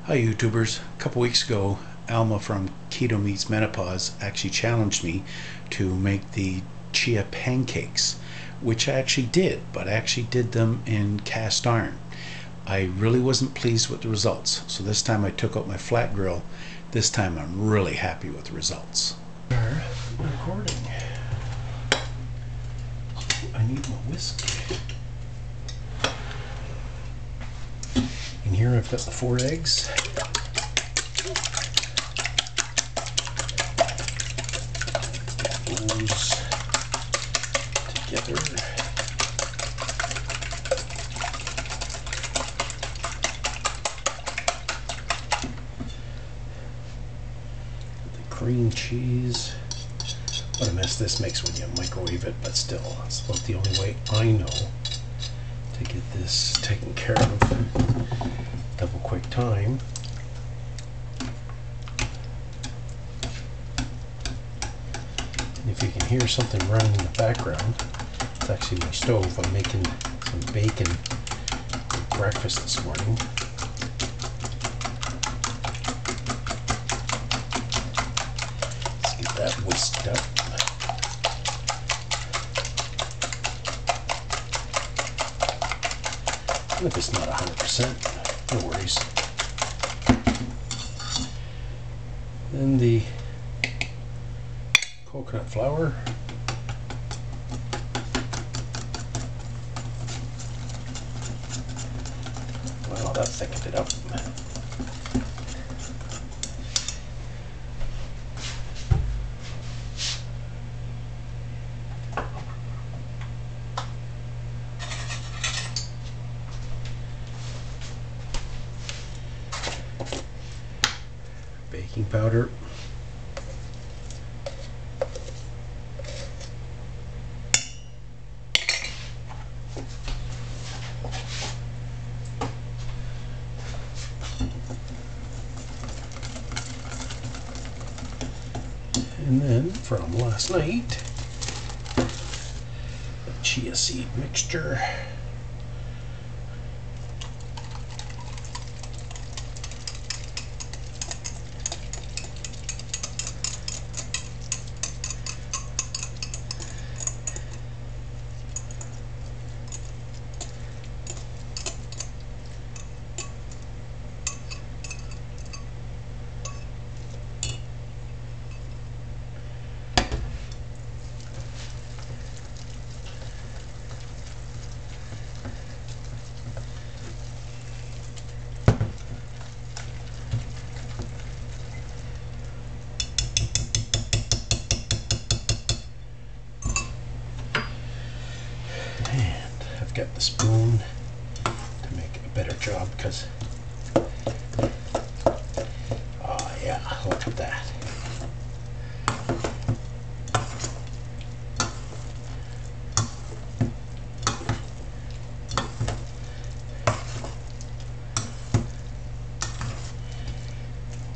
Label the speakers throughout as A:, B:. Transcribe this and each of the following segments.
A: Hi YouTubers. A couple weeks ago, Alma from Keto Meets Menopause actually challenged me to make the chia pancakes, which I actually did, but I actually did them in cast iron. I really wasn't pleased with the results, so this time I took out my flat grill. This time I'm really happy with the results. Recording. I need my whisk. In here I've got the 4 eggs. Those together. The cream cheese. What a mess this makes when you microwave it, but still, it's about the only way I know to get this taken care of. Double quick time. And if you can hear something running in the background, it's actually my stove. I'm making some bacon for breakfast this morning. Let's get that whisked up. And if it's not 100%, no worries. Then the coconut flour. Wow, that thickened it up. Baking powder. And then from last night, the chia seed mixture. Got the spoon to make a better job because, oh yeah, look at that.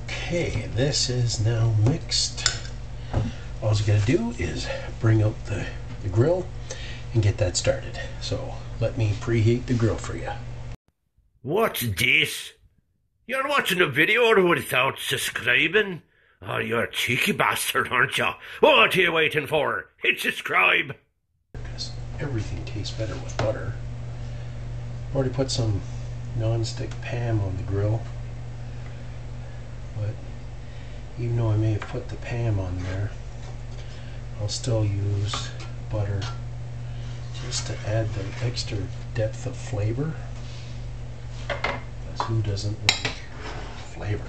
A: Okay, this is now mixed. All you gotta do is bring out the grill and get that started. So let me preheat the grill for you.
B: What's this? You're watching a video without subscribing? Oh, you're a cheeky bastard, aren't you? What are you waiting for? Hit subscribe!
A: Because everything tastes better with butter. I've already put some non-stick Pam on the grill. But even though I may have put the Pam on there, I'll still use butter just to add the extra depth of flavor. Because who doesn't like flavor?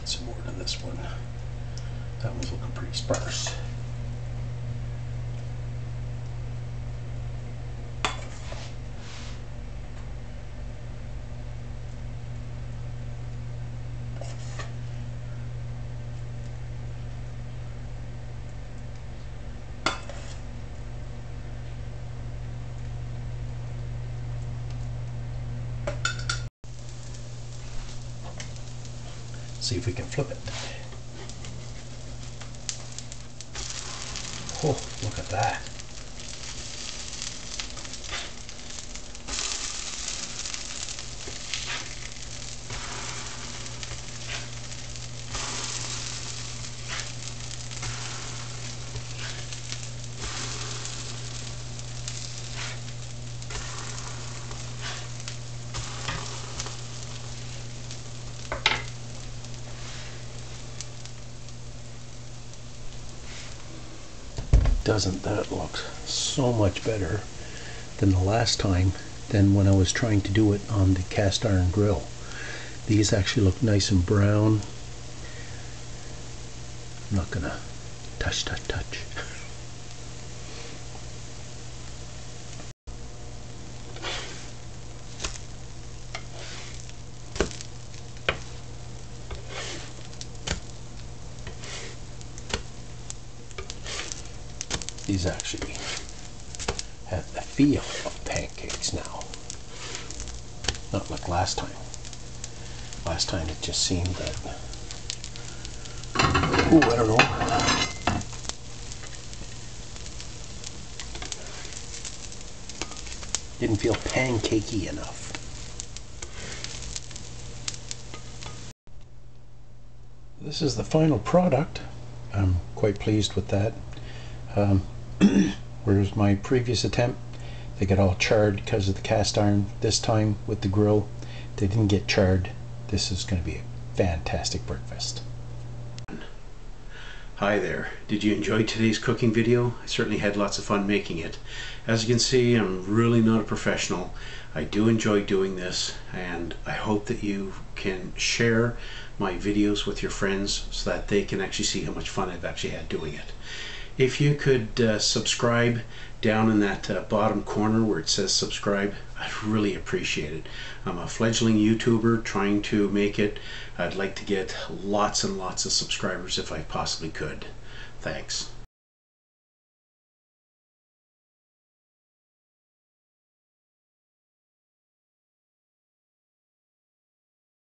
A: Some more to this one. That one's looking pretty sparse. See if we can flip it. Oh, look at that. Doesn't that look so much better than the last time, than when I was trying to do it on the cast iron grill? These actually look nice and brown. I'm not gonna touch. These actually have the feel of pancakes now. Not like last time. Last time it just seemed that, ooh, I don't know. Didn't feel pancakey enough. This is the final product. I'm quite pleased with that. Whereas my previous attempt, they got all charred because of the cast iron. This time with the grill, they didn't get charred. This is going to be a fantastic breakfast. Hi there. Did you enjoy today's cooking video? I certainly had lots of fun making it. As you can see, I'm really not a professional. I do enjoy doing this, and I hope that you can share my videos with your friends so that they can actually see how much fun I've actually had doing it. If you could subscribe down in that bottom corner where it says subscribe, I'd really appreciate it. I'm a fledgling YouTuber trying to make it. I'd like to get lots and lots of subscribers if I possibly could. Thanks.